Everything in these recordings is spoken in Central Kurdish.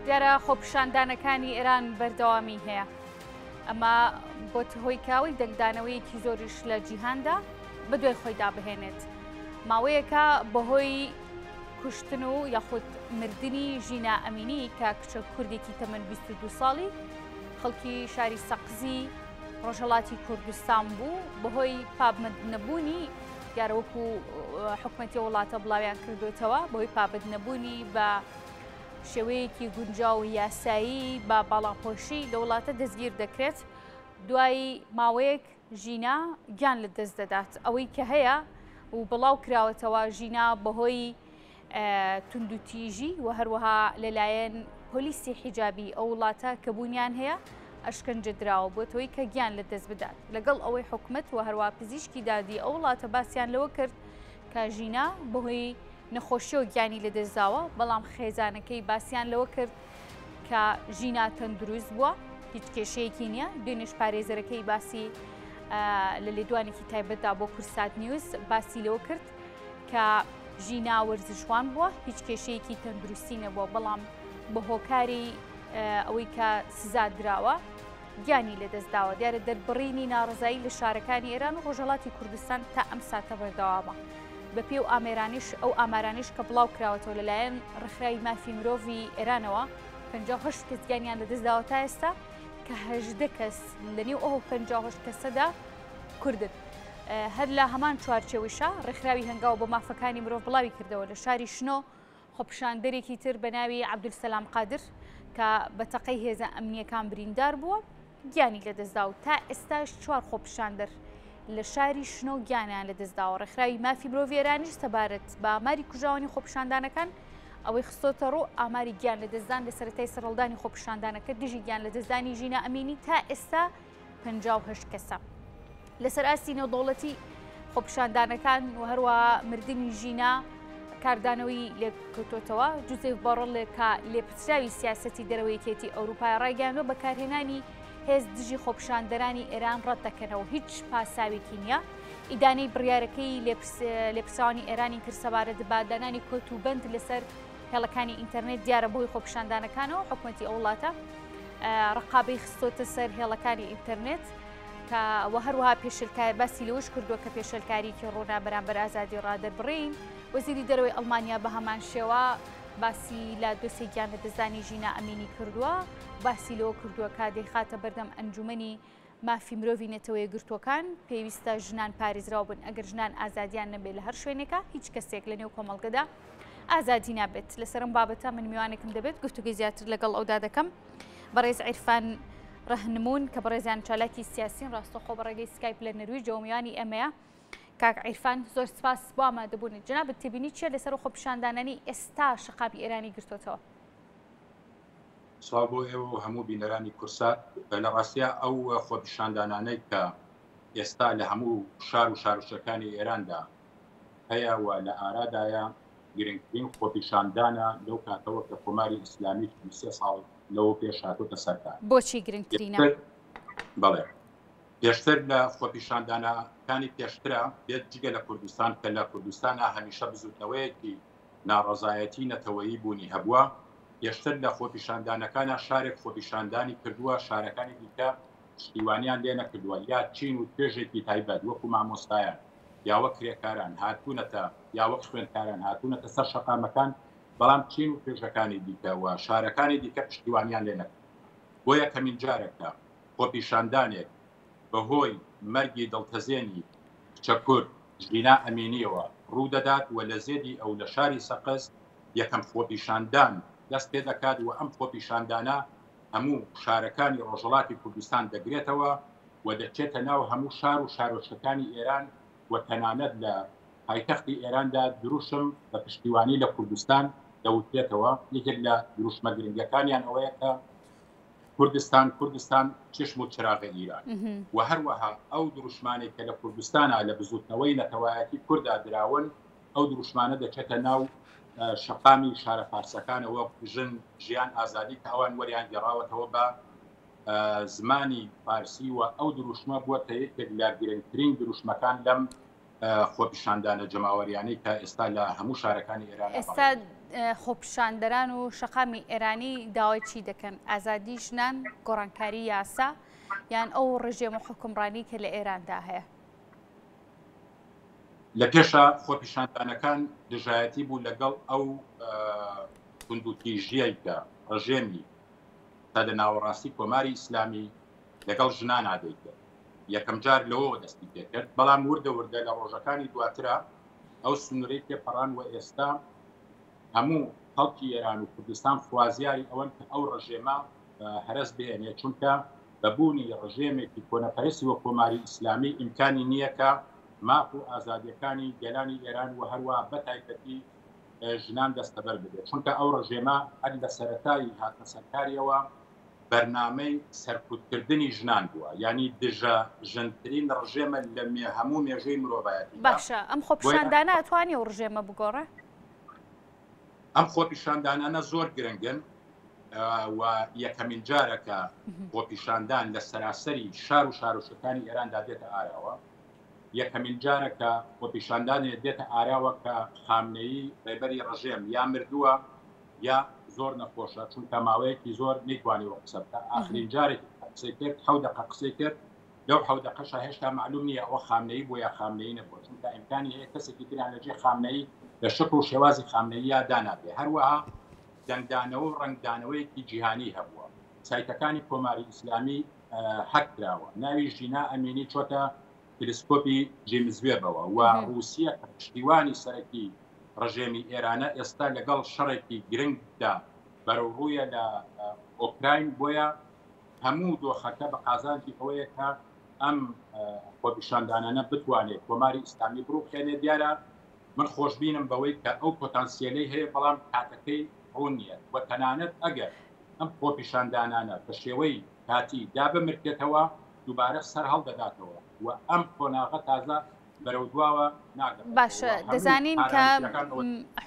دیارە خۆپیشاندانەکانی ئێران بەردەوامی هەیە. ئەمە بۆتە هۆی کاوی دەنگدانەوەیەکی زۆریش لە جیهاندا بەدوای خۆی دابهێنێت. ماوەیەکە بەهۆی کوشتن و یاخود مردنی ژینا ئەمینی کە کچە کوردێکی تەمەن 22 ساڵی خەڵکی شاری سەقزی ڕۆژهەڵاتی کوردستان بوو بەهۆی پابندنەبوونی دیارەوەکو حکومەتی وڵاتە بڵاویان کردوێتەوە بەهۆی پابندنەبوونی بە شێوەیەکی گونجاو و یاسایی بە باڵاپۆشی لە وڵاتە دەستگیر دەکرێت دوای ماوەیەک ژینا گیان لە دەست دەدات. ئەوەی کە هەیە و بڵاو کراوەتەوە ژینا بەهۆی توندوتیژی و هەروەها لەلایەن پۆلیسی حیجابی ئەو وڵاتە کە بوونیان هەیە ئەشکەنجە دراوە بۆتەوەی کە گیان لە دەست بدات لەگەڵ ئەوەی حکومەت و هەروە پزیشکی دادی ئەو وڵاتە باسییان لەوە کرد کە ژینا بەهۆی نەخۆشی و گیانی لە دەستداوە بەڵام خێزانەکەی باسییان لەوە کرد کە ژینا تەندروست بووە هیچ کێشەیەکی نییە. دوێنێش پارێزەرەکەی باسی لە لێدوانێکی تایبەتدا بۆ کورسات نیوز باسی لەوە کرد کە ژینا وەرزشوان بووە هیچ کێشەیەکی تەندروستی نەبووە بەڵام بە هۆکاری ئەوەی کە سزا دراوە گیانی لە دەستداوە. دیارە دەربڕینی ناڕزایی لە شارەکانی ئێران و ڕۆژهەڵاتی کوردستان تا ئەم ساتە بەردەوامە بە پێ و ئەو ئامارانیش کە بڵاو کراوەتەوە لەلایەن ڕێکخراوی مافی مرۆڤی ئێرانەوە 58 کەس گیانیان لە دەستداوە تا ئێستا کە 18 کەس لەنێو ئەو 58 کەسەدا کوردن. هەر لە هەمان چوارچێوەیشە ڕێکخراوی هەنگاو بۆ مافەکانی مرۆڤ بڵاوی کردەوە لە شاری شنۆ خۆپیشاندەرێکی تر بە ناوی عەبدولسەلام قادر کە بە تەقەی هێزە ئەمنیەکان بریندار بووە گیانی لە دەستدا و تا ئێستاش 4 خۆپیشاندەر لە شاری شنۆ گیانیان لە دەستداوە. ڕێکخراوی مافی مرۆڤی ئێرانیش سەبارەت بە ئاماری کوژاوانی خۆپیشاندانەکان ئەوەی خستۆتە ڕوو ئاماری گیان لە دەستدان لە سەرەتای سەرهەڵدانی خۆپیشاندانەکە دژی گیان لە دەستدانی ژینا ئەمینی تا ئێستا 58 کەسە. لەسەر ئاستی نێودەوڵەتی خۆپیشاندانەکان و هەروە مردنی ژینا کاردانەوەی لێکەوتۆتەوە جوزێف بۆڕڵ کە لێپرسراوی سیاسەتی دەرەوەیەکێتی ئەوروپای ڕایگەیاندووە بەکارهێنانی هێز دژی خۆپیشاندەرانی ئێران ڕەت دەکەنەوە هیچ پاساوێکی نییە. ئیدانەی بڕیارەکەی لێپرساوانی ئێرانی کرد سەبارەت بە دانانی کۆتوبەند لەسەر هێڵەکانی ئینتەرنێت دیارە بۆی خۆپیشاندانەکانەوە حکومەتی ئەو وڵاتە ڕقابەی خستۆتە سەر هێڵەکانی ئینتەرنێت کە وە هەروەها پێشلکار باسی لەوەش کردووە کە پێشەلکاریکی ڕوونا بەرامبەر ئازادی ڕادەبڕین. وەزیری دەرەوەی ئەڵمانیا بە هەمان شێوە باسی لا دۆسێ گیان لە دەستدانی ژینا ئەمینی کردووە باسی لەوە کردووە کە دەیخاتە بەردەم ئەنجومەنی مافی مرۆڤی نێتەوەی گرتوەکان پێویستە ژنان پارێزراو بن ئەگەر ژنان ئازادیان نەبێت لە هەر شوێنێکە هیچ کەسێک لە نێو کۆمەڵگەدا ئازادی نابێت. لەسەرم بابەتە من میوانێکم دەبێت گفتوگوی زیاتر لەگەڵ ئەودا دەکەم. بەڕێز عیرفان ڕەهنمون کە بەڕێزیان چالاکی سیاسین ڕاستەخۆ بە ڕێگەی سکایپ لە نەرویج جەومیانی ئەمەیە. کاک عیرفان زۆر سپاس بۆ ئامادەبوونت. جەنابەت تێبینی چیە لەسەر خۆپیشاندانانی ئێستا شقاپی ئێرانی گرتوتەوە؟ سوال بۆ ئێوە و هەموو بینەرانی کورسات. لە ڕاستیە ئەو خۆپیشاندانانەی کە ئێستا لە هەموو شار و شارشەکانی ئێراندا هەیە و لە ئارادایە گرنگترین خۆپیشاندانە لەو کاتەوە کە کۆماری ئیسلامی 23 ساڵ لەوە پێش هاتووەتە سەرکار. بۆچی گرنگترینە؟ بەڵێ پێشتر لە خۆپیشاندانەکانی پێشترە بێت جگە لە کوردستان کە لە کوردستانە هەمیشە بزوتنەوەیەکی ناڕەزایەتی نەتەوەیی بوونی هەبووە. پێشتر لە خۆپیشاندانەکانە شارێک خۆپیشاندانی کردووە شارەکانی دیکە پشتیوانیان لێ نەکردووە یا چین و توێژێکی تایبەت وەکو مامۆستایان یاوە کرێکاران هاتوونەتە یاوەک خوێندکاران هاتوونەتە سەر شەقامەکان بەڵام چین و توێژەکانی دیکەوە شارەکانی دیکە پشتیوانیان لێ نەکرد. بۆ یەکەمین جارێکە خۆپیشاندانێک بەهۆی مەرگی دڵتەزێنی کچە کورد ژینا ئەمینیەوە ڕوو دەدات و لە زێدی ئەو لە شاری سەقز یەکەم خۆپیشاندان دەست پێ دەکات و ئەم خۆپیشاندانە هەموو شارەکانی ڕۆژهەڵاتی کوردستان دەگرێتەوە و دەچێتە ناو هەموو شار و شارۆچکەکانی ئێران و تەنانەت لە پایتەختی ئێراندا دروشم بە پشتیوانی لە کوردستان دەوترێتەوە. یەکێک لە دروشمە گرنگەکانیان ئەوەیە کە کوردستان چشم و چراغی ئیران و هەروەها ئەو دروشمانێک کە لە کوردستانە لە بزوتنەوەی نەتەوایەتی کووردا دراون ئەو دروشمانە دەچێتە ناو شەقامی شارە فارسەکانەوە ژن ژیان ئازادی کە ئەوان وەریان گەڕاوەتەوە بە زمانی فارسی و ئەو دروشمە بووە یەکێک لە گرنگترین دروشمەکان لەم خۆپیشاندانە جەماوەریانەی کە ئێستا لە هەموو شارەکانی ئێران ئێستا خۆپیشاندەران و شەقامی ئێرانی داوای چی دەکەن؟ ئازادی ژنان، گۆڕانکاری یاسا یان ئەو ڕژێمە حکومڕانی کە لە ئێراندا هەیە؟ لە پێشە خۆپیشاندانەکان دژایەتی بوو لەگەڵ ئەو گوندوتیژیەیکە ڕژێمی تا لە ناوەڕاستی کۆماری ئیسلامی لەگەڵ ژنان عادەی کرد. یەکەم جار لەوەوە دەستی پێکرد، بەڵام وردە وردە لە ڕۆژەکانی دواترە ئەو سنوورەی تێپەڕان و ئێستا هەموو خەڵکی ئێران و کوردستان خوازیاری ئەوەن کە ئەو ڕژێمە هەرس بهێنێت، چونکە بەبوونی ڕژێمێکی کۆنەپەرستی وە کۆماری ئیسلامی ئیمکانی نییە کە ماف و ئازادیەکانی گەلانی ئێران و هەروە بە تایبەتی ژنان دەستەبەر بدێت، چونکە ئەو ڕژێمە هەر لە سەرەتایی هاتنە سەرکاریەوە بەرنامەی سەرکوتکردنی ژنان بووە، ینی دژە ژنترین ڕژێمە لە هەموو مێژووی مرۆڤایەتی. باشە ئەم خۆپیشاندانە ئەتوانی ئەو ڕژێمە بگۆڕێ؟ ئەم خۆپیشاندانانە زۆر گرنگن و یەکەمین جارەکە خۆپیشاندان لە سەراسەری شار و شارۆچکەکانی ئێراندا دێتە ئاراوە، یەکەمین جارەکە خۆپیشاندانێ دێتە ئاراوە کە خامنەیی ڕێبەری ڕژێم یا مردووە یا زۆر نەخۆشە، چونکە ماوەیەکی زۆر نەیتوانی وە قسە بکە. ئاخرین جارێکی قسەی کرد 10 دقیقە قسەی کرد، لەو 10 دقیقەشە هێشتا معلوم نییە ئەوە خامنەیی بۆ یا خامنەیی نەبووە، چونکە ئیمکانی هەیە کەسێکی تریان لەجێ خامنەیی لە شکل و شێوازی خامنەییە دانابێ. هەروەها دەنگدانەوە و ڕنگدانەوەیەکی جیهانی هەبووە، سایتەکانی کۆماری ئیسلامی حەکراوە، ناوی ژینا ئەمینی چۆتە تلسکۆپی جیمزوێبەوە و رووسیا کە پشتیوانی سەرەکی ڕژێمی ئێرانە ئێستا لەگەڵ شەڕێکی گرنگدا بەرەوڕوویە لە ئۆکراین، بۆیە هەموو دۆخەکە بە قازانجی ئەوەیە کە ئەم خۆپیشاندانانە بتوانێت کۆماری ئیسلامی بڕووخێنێ. دیارە من خۆشببینم بەوەی کە ئەو پۆتانسیەلەی هەیە، بەڵام کاتەکەی ڕوون نییە و تەنانەت ئەگەر ئەم خۆپیشاندانانە بە شێوەی کاتی دابمرکێتەوە دووبارە سەر هەڵدەداتەوە و ئەم کۆناغە تازە بەرەو دواوە ناگەن. باشە، دەزانین کە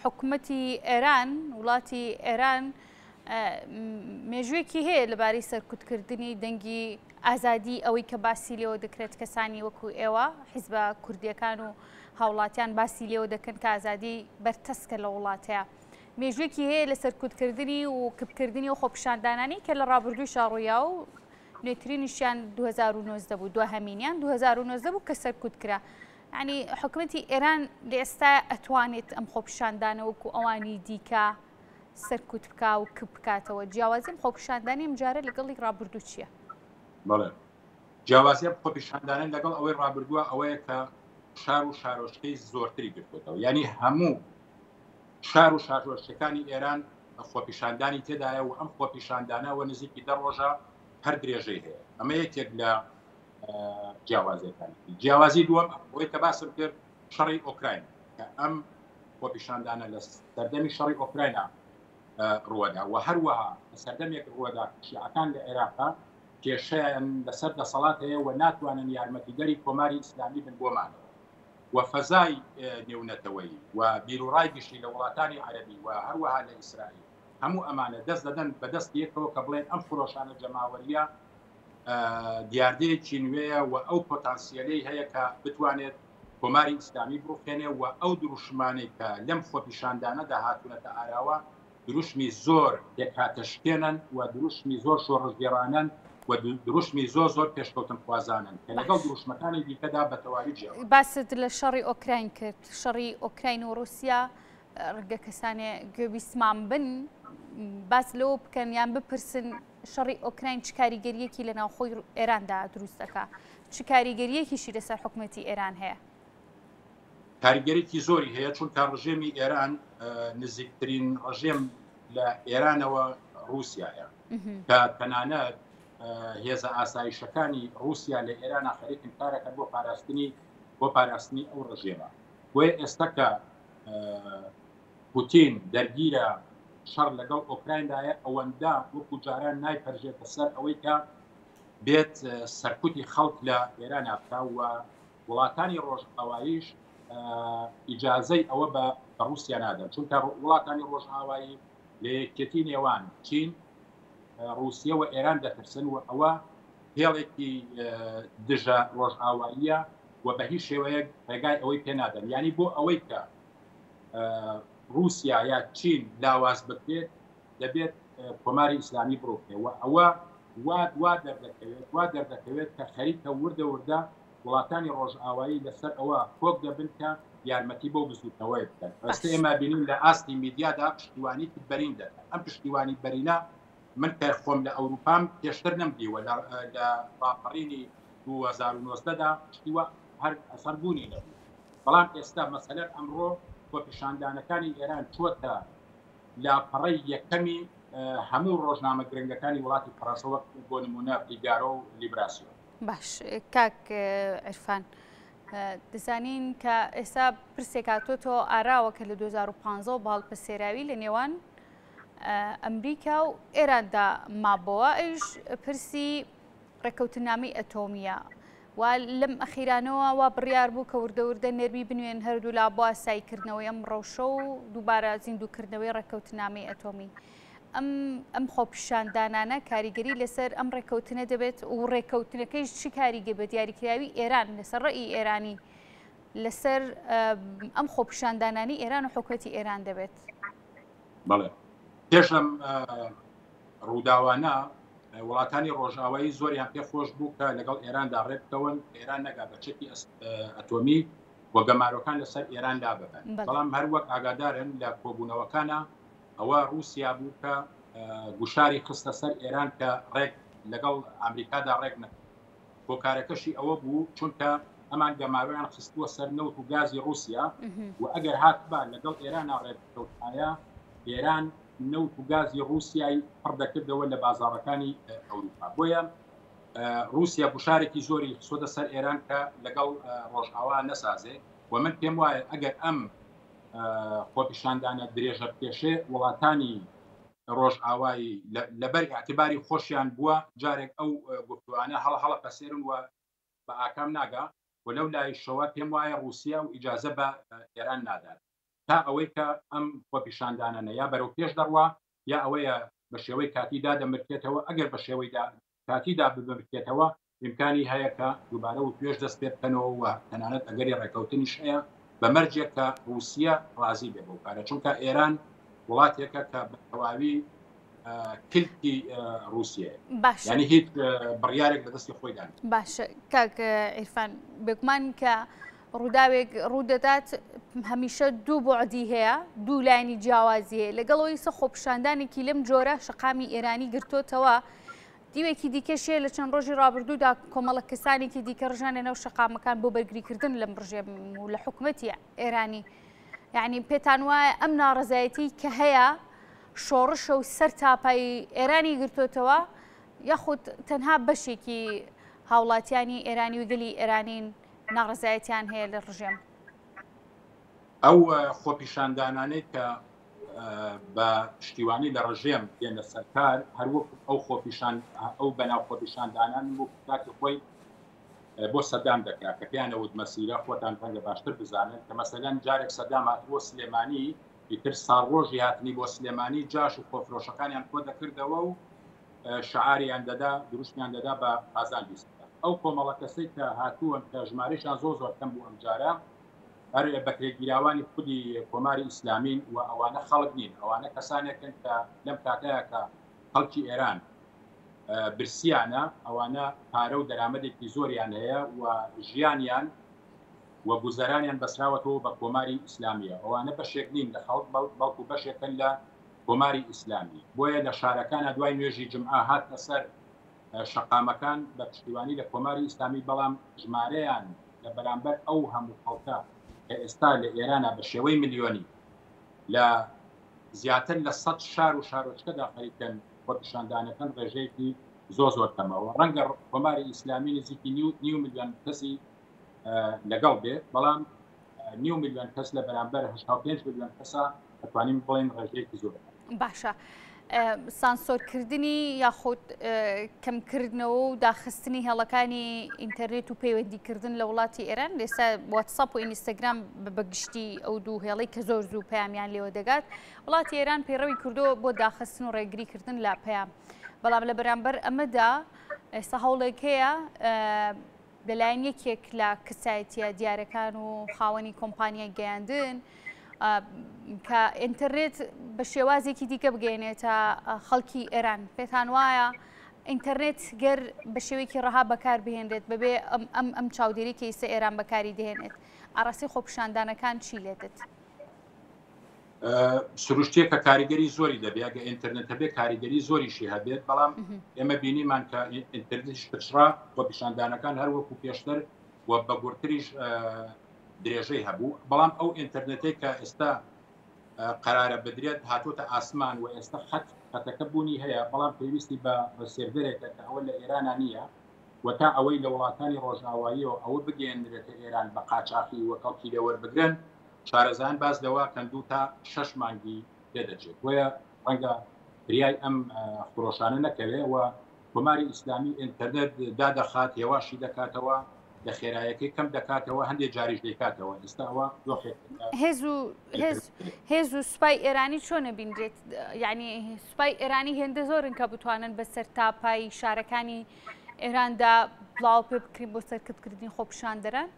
حکوومەتی ئێران، وڵاتی ئێران مێژوویەکی هەیە لەبارەی سەرکوتکردنی دەنگی ئازادی، ئەوەی کە باسی لێەوە دەکرێت کەسانی وەکو ئێوە حیزبە کوردیەکان و هاوڵاتیان باسی لێەوە دەکەن کە ئازادی بەرتەسکە لە وڵاتەیە. مێژوویەکی هەیە لە سەرکوتکردنی و کبکردنی و خۆپیشاندانانی کە لە ڕابردووی شاڕۆیا و نوێترینیشیان 2019 بوو، دوهەمینیان 2019 بوو کە سەرکوت کرا. ینی حکوومەتی ئێران لە ئێستا ئەتوانێت ئەم خۆپیشاندانە وەکو ئەوانی دیکە سەرکوت بکا و کب بکاتەوە. جیاوازی خۆپیشاندانی ئەمجارە لەگەڵی ڕابردوو چییە؟ بەڵێ، جیاوازی خۆپیشاندانان لەگەڵ ئەوەی ڕابردووە ئەوەیە کە شار و شارۆچکەی زۆرتری گرتوێتەوە، ینی هەموو شار و شارۆچکەکانی ئێران خۆپیشاندانی تێدایە و ئەم خۆپیشاندانەوە نزیکی 10 ڕۆژە هەر درێژەی هەیە. ئەمە یەکێک لە جیاوازیەکانی. جیاوازی دووەم ئەوەی کە باسم کرد شەڕی ئۆکراین، کە ئەم خۆپیشاندانە لە سەردەمی شەڕی ئۆکراینە ڕووەدا و هەروەها لە سەردەمێک ڕووەدا شیعەکان لە عێراقا کێشەیان لەسەر دەسەڵات هەیە و ناتوانن یارمەتیگەری کۆماری ئیسلامی بن بۆمانەوە و فەزای نێونەتەوەی و بیرروڕای گشتی لە وڵاتانی عەرەبی و هەروەها لە ئیسرائیل هەموو ئەمانە دەست دەدەن بەدەست یەکەوە کە بڵێن ئەم فڕۆشانە جەماوەریە دیاردەیەکی نوێیە و ئەو پۆتانسیەلەی هەیە کە بتوانێت کۆماری ئیسلامی بڕوخێنێ و ئەو دروشمانەی کە لەم خۆپیشاندانەدا هاتوونەتە ئاراوە دروشمی زۆر یەکهاتەشکێنن و دروشمی زۆر شۆڕژگێڕانن و دروشمی زۆر پێشکەوتن خوازانن کە لەگەڵ دروشمەکانی دیکەدا بە تەواوی جیاواز. باست لە شەڕی ئۆکراین کرد، شەڕی ئۆکراین و رووسیا ڕگە کەسانێ گوێبیسمان بن باس لەوە بکەن یان بپرسن شەڕی ئۆکراین چ کاریگەریەکی لە ناوخۆی ئێراندا دروست دەکات، چ کاریگەریەکیشی لەسەر حکوومەتی ئێران هەیە؟ کاریگەریەکی زۆری هەیە، چونکە ڕژێمی ئێران نزیکترین ڕژێم لە ئێرانەوە رووسیایە کە تەنانەت هێزە ئاسایشەکانی رووسیا لە ئێران خەریکن کارەکە بۆ پاراستنی ئەو ڕژێمە. بۆیە ئێستا کە پوتین دەرگیرە شەڕ لەگەڵ ئۆکرایندایە ئەوەندا وەکو جاران نایپەرژێتە سەر ئەوەی کە بێت سەرکوتی خەڵک لە ئێران بکا و وڵاتانی ڕۆژئاواییش ئیجازەی ئەوە بە رووسیا نادەن، چونکە وڵاتانی ڕۆژئاوایی لە یەکێتی نێوان چین، رووسیا و ئێران دەترسن و ئەوە هێڵێکی دژە ڕۆژئاواییە و بە هیچ شێوەیەک ڕێگای ئەوەی پێ نادەن. یعنی بۆ ئەوەی کە رووسیا یا چین لاواز بکرێت دەبێت کۆماری ئیسلامی بڕۆکێ و ئەوە وا دەردەکەوێت کە خەریکە وردە وردە وڵاتانی ڕۆژئاوایی لەسەر ئەوە کۆک دەبن کە یارمەتی بۆ بزوتنەوەی بکەن. ئەستا ئێمە بینیم لە ئاستی میدیادا پشتیوانی بەرین دەکەن. ئەم پشتیوانی بەرینە من کە خۆم لە ئەوروپام پێشتر نەمدیوە لە باپەڕینی 2019دا پشتیوە هەر ئەسەربوونی نەبوو. بەڵام ئێستا مەسەلەر ئەمڕۆ بۆ پیشاندانەکانی ئێران چوەتە لاپەڕەی یەکەمی هەموو ڕۆژنامە گرنگەکانی وڵاتی فەڕەنسا بۆ نمونە فیگارۆ و لیبراسیۆن. باش کاک عرفان دەزانین کە ئێستا پرسێک هاتۆتەوە ئاراوە کە لە 2015 باڵپە سێراوی لە نێوان ئەمریکا و ئێراندا مابەوە ئەویش پرسی ڕێکەوتنامەی ئەتۆمیە و لەم ئەخیرانەوە وا بڕیار بوو کە وردە نێرمی بنوێن هەردوو لا بۆ ئاساییکردنەوەی ئەم ڕەوشە و دووبارە زیندووکردنەوەی ڕێکەوتنامەی ئەتۆمی. ئەم خۆپیشاندانانە کاریگەری لەسەر ئەم ڕێکەوتنە دەبێت و ڕێکەوتنەکەیش چی کاریگە بە دیاریکراوی ئێران لەسەر ڕێی ئێرانی لەسەر ئەم خۆپیشاندانانی ئێران و حکومەتی ئێران دەبێت؟ بەڵێ پێش لەم ڕووداوانە وڵاتانی ڕۆژئاوایی زۆریان پێخۆش بوو کە لەگەڵ ئێراندا ڕێبکەون ئێران نەگا بە چەکی ئەتۆمی وە گەمارۆکان لەسەر ئێراندا ببن. بەڵام هەروەک ئاگادارن لە کۆبوونەوەکانە ئەوە رووسیا بوو کە گوشاری خستە سەر ئێران کە ڕێک لەگەڵ ئەمریکادا ڕێک نەکرد. بۆ کارەکەشی ئەوە بوو چونکە ئەمان گەمارویان خستووە سەر نەوت و گازی رووسیا و ئەگەر هاتبا لەگەڵ ئێرانە ڕێککەوتایە ئێران نەوت و گازی رووسیای پڕ دەکردەوە لە بازاڕەکانی ئەوروپا. بۆیە رووسیا گوشارێکی زۆری خستووەتە سەر ئێران کە لەگەڵ ڕۆژئاوا نەسازێ و من پێم وایە ئەگەر ئەم خۆپیشاندانە درێژە پێشێ وڵاتانی ڕۆژئاوایی لەبەر ئاعتیباری خۆشیان بووە جارێک ئەو گفتوانە هەڵە پەسێرن و بە ئاکام ناگا و لەو لایشەوە پێم وایە رووسیا و ئیجازە بە ئێران نادات تا ئەوەی کە ئەم خۆپیشاندانانە یا بەرەو پێش دەڕوا یا ئەوەیە بە شێوەی کاتیدا دەمرکێتەوە. ئەگەر بە شێوەی کاتیدا بمرکێتەوە ئیمکانی هەیە کە دووبارە و پێش دەست پێ بکەنەوە و تەنانەت ئەگەری ڕێکەوتنیش هەیە بەمەرجێک کە رووسیا ڕازی بێ بۆ کارە چونکە ئێران وڵاتێکە کە بە تەواوی کلکی رووسیە یعنی هیچ بڕیارێک لەدەستی خۆیدان. باشە کاک عیرفان بێگومان کە ڕووداوێک ڕوودەدات هەمیشە دوو بۆعدی هەیە دوو لایانی جیاوازی هەیە لەگەڵەوەی سە خۆپیشاندانێکی لەم جۆرە شقامی ئێرانی گرتوتەوە دیوێکی دیکەشەیە لە چەند ڕۆژی ڕابردوودا کۆمەڵە کەسانێکی دیکە ڕژانێنەوە شقامەکان بۆ بەرگریکردن لەم ڕژێ و لە حکوومەتی ئێرانی یعنی پێتان وایە ئەم ناڕزایەتی کە هەیە شۆڕشە و سەر تاپای ئێرانی گرتوتەوە یاخود تەنها بەشێکی هاوڵاتیانی ئێرانی و گەلی ئێرانین ناڕزایەتیان هەیە لە ڕژێم؟ ئەو خۆپیشاندانانەی کە بە پشتیوانی لە ڕژێم دێنە سەرکار هەروەک ئەو ئەو بەناو خۆپیشاندانان بۆ کاتی خۆی بۆ سەدام دەکات کە پیانەوت مەسیرە خۆتان ڕەنگە باشتر بزانن کە مەسەلەن جارێک سەدام هاتبۆ سلێمانی ئیتر ساڕۆژی هاتنی بۆ سلێمانی جاش و خۆفرۆشەکانیان کۆ دەکردەوە و شعاریان دەدا دروستیان دەدا بە قازان بیستە. ئەو کۆمەڵە کەسەی کە هاتووەن کە ژمارەشان زۆر کەم بوو ئەم جارە هەر بەکرێگیراوانی خودی کۆماری ئیسلامین و ئەوانە خەڵک نین ئەوانە کەسانێکن کە لەم کاتەیە کە خەڵکی ئێران برسیانە ئەوانە پارە و دەرامەدێکی زۆریان هەیە و ژیانیان و گوزەرانیان بەسراوەتەوە بە کۆماری ئیسلامیە ئەوانە بەشێک نین لە خەڵک بەڵکو بەشێکن لە کۆماری ئیسلامی. بۆیە لە شارەکانە دوای نوێژی جمعە هات لەسەر شەقامەکان بە پشتیوانی لە کۆماری ئیسلامی بەڵام ژمارەیان لە بەرامبەر ئەو هەموو خەڵکە کە ئێستا لە ئێرانە بە شێوەی ملیۆنی لە زیاتر لە 100 شار و شارۆچکەدا خەریکن خۆپیشاندانەکان ڕێژەیەکی زۆر کەمەوە ڕەنگە کۆماری ئیسلامی نزیکی نیو ملیۆن کەسی لەگەڵ بێ بەڵام نیو ملیۆن کەس لە بەرامبەر 85 ملیۆن کەسە ئەتوانین بڵێن ڕێژەیەکی زۆر. باشە سانسۆرکردنی یاخود کەمکردنەوە و داخستنی هێڵەکانی ئینتەرنێت و پەیوەندیکردن لە وڵاتی ئێران لێسا واتساپ و ئینستاگرام بەگشتی ئەو دوو هێڵەی کە زۆر زوو پەیامیان لێوە دەگات وڵاتی ئێران پەیڕەوی کردووە بۆ داخستن و ڕێگریکردن لا پەیام بەڵام لە بەرامبەر ئەمەدا ئێستا هەوڵێک هەیە لەلایەن یەکێک لە کەسایەتیە دیارەکان و خاوەنی کۆمپانیای گەیاندن کە ئینتەرنێت بە شێوازێکی دیکە بگەێنێتە خەڵکی ئێران. پێتان وایە ئینتەرنێت گەر بە شێوەیەکی ڕەها بەکار بهێنرێت بەبێ ئەم چاودێری کە ئێستا ئێران بەکاری دەهێنێت، ئاڕاستی خۆپیشاندانەکان چی لێدت؟ سروشتێک کە کاریگەری زۆری دەبێت ئەگە ئینتەرنێتە بێ کاریگەری زۆریشی هەبێت، بەڵام ئێمە بینیمان کە ئینتەرنێتیش پچڕا خۆپیشاندانەکان هەر وەکو پێشتر و بە گورتریش درێژەی هەبوو، بەڵام ئەو ئینتەرنێتی کە ئێستا قرارە بدرێت هاتوۆتە ئاسمان و ئێستا خەتەکە بوونی هەیە، بەڵام پێویستی بە سێرڤەرێکە کە ئەوە لە ئێرانە نییە و تا ئەوەی لە وڵاتانی ڕۆژئاواییەوە ئەوە بگەێنرێتە ئێران بە قاچاقی و کەڵکی لەوەربگرن، شارەزان باز لەوە کەندوو تا 6 مانگی لێدەچێت. بۆیە ڕەنگە بریای ئەم فرۆشانە نەکەوێت و کۆماری ئیسلامی ئینتەرنێت دادەخات، هێواشی دەکاتەوە، لە خێرایەکەی کەم دەکاتەوە، هەندێک جاریش دەکاتەوە. ئێستا ئەوە هێز و سوپای ئێرانی چۆنە بینرێت؟ یعنی سوپای ئێرانی هێندە زۆرن کە بتوانن بەسەر تاپای شارەکانی ئێراندا بڵاو پێ بکرین بۆ سەرکردکردنی خۆپیشاندەران؟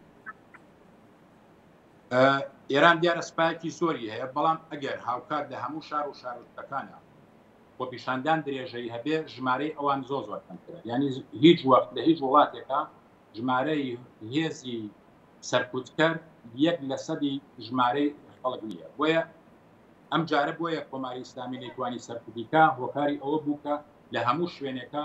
ئێران دیارە سوپایەکی زۆری هەیە، بەڵام ئەگەر هاوکات لە هەموو شار و شارۆچکەکانە خۆپیشاندان درێژەی هەبێ، ژمارەی ئەوان زۆر کەمترە. یعنی هیچ وەخت لە هیچ وڵاتێکە ژمارەی هێزی سەرکوتکەر 1% ژمارەی خەڵک نییە. بۆیە ئەم جارە بۆیە کۆماری ئیسلامی نەیتوانی سەرکوتیکە هۆکاری ئەوە بوو کە لە هەموو شوێنێکە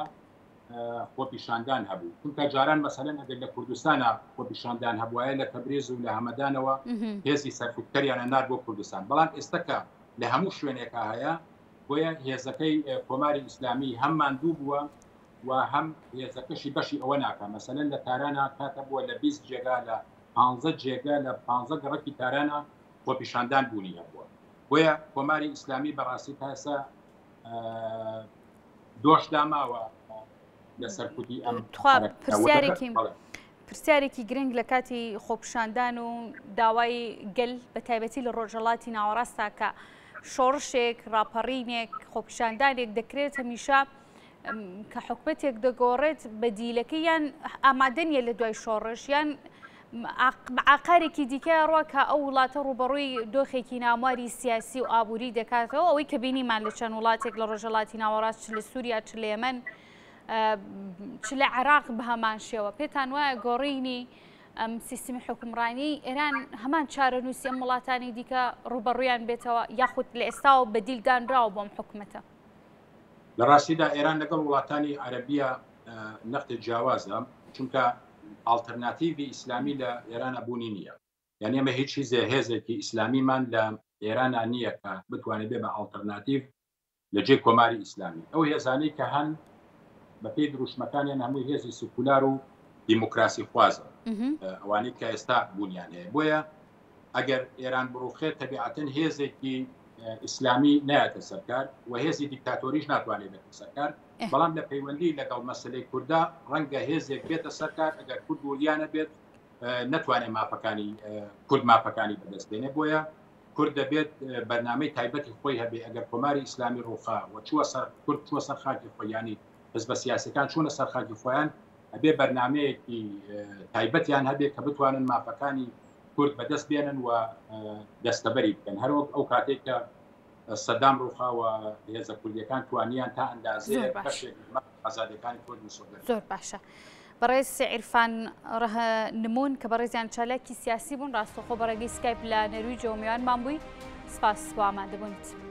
خۆپیشاندان هەبوو، چونکە جاران مەسەلەن ئەگەر لە کوردستانە خۆپیشاندان هەبوایە لە تەبریز و لە هەمەدانەوە هێزی سەرکوتکەریانە نار بۆ کوردستان، بەڵام ئێستاکە لە هەموو شوێنێکە هەیە، بۆیە هێزەکەی کۆماری ئیسلامی هەم ماندوو بووە و هەم هێزەکەشی بەشی ئەوە ناکە. مەسەلەن لە تارانە کاتە بووە لە 20 جێگا لە 15 جێگا لە 15 گەڕەکی تارانە خۆپیشاندان بوونی هەبووە. بۆیە کۆماری ئیسلامی بەڕاستی تاسە دۆش داماوە لە سەرکوتی ئەم پرسیارێکی گرنگ لە کاتی خۆپیشاندان و داوای گەل بە تایبەتی لە ڕۆژهەڵاتی ناوەڕاستە کە شۆڕشێک ڕاپەڕینێک خۆپیشاندانێک دەکرێت هەمیشە کە حکومەتێک دەگۆڕێت بەدیلەکەی یان ئامادەنیە لە دوای شۆڕش یان عقارێکی دیکە ڕوە کە ئەو وڵاتە ڕوبەڕووی دۆخێکی نامواری سیاسی و ئابووری دەکاتەوە، ئەوەی کە بینیمان لە چەند وڵاتێک لە ڕۆژهەڵاتی ناوەڕاست، چ لە سووریا، چ لە یەمەن، چ لە عێراق بە هەمان شێوە. پێتان وایە گۆڕینی ئەم سیستمی حکومڕانی ئێران هەمان چارەنووسی ئەم وڵاتانی دیکە ڕوبەڕوویان بێتەوە یاخود لە ئێستاوە بەدیلدانراوە بۆم حکومەتە؟ لە ڕاستیدا ئێران لەگەڵ وڵاتانی عەرەبیە نەختی جیاوازە، چونکە ئالتەرناتیڤی ئیسلامی لە ئێرانە بوونی نییە. یعنی ئەمە هیچ هێزێکی ئیسلامیمان لە ئێرانە نییە کە بتوانێت بێ بە ئالتەرناتیڤ لە جێ کۆماری ئیسلامی. ئەو هێزانەی کە هەن بە پێی دروشمەکانیان هەمووی هێزی سکولار و دیموکراسی خوازە، ئەوانەی کە ئێستا بوونیان هەیە. بۆیە ئەگەر ئێران بڕوخێت تەبیعەتەن هێزێکی ئیسلامی نایەتە سەرکار و هێزی دیکتاتۆریش ناتوانێت بێتە سەرکار، بەڵام لە پەیوەندی لەگەڵ مەسلەی کووردا ڕەنگە هێزێک بێتە سەرکار ئەگەر کورد ولیانە بێت نەتوانێت مافەکانی کورد مافەکانی بەدەستێنێ. بۆیە کورد دەبێت بەرنامەی تایبەتی خۆی هەبێ. ئەگەر کۆماری ئیسلامی ڕووخا و کورد چووە سەر خاکی خۆیانی حزب سیاسەکان چوونە سەر خاکی خۆیان، ئەبێ بەرنامەیەکی تایبەتیان هەبێ کە بتوانن مافەکانی کورد بەدەست بێنن و دەستەبەری بکەن. هەروەک ئەو کاتێک کە سەدام ڕووخاوە هێزە کوردیەکان توانیان تا ئەندازەیەک ئازادیەکانی کورد مسۆدەر. زۆر باشە. بەڕێز عیرفان ڕەهنمون کە بەڕێزیان چالاکی سیاسی بوون، ڕاستەوخۆ بەڕێگەی سکایپ لە نەرویجەوە میوانمان بووی. سپاس بۆ ئامادەبوونیت.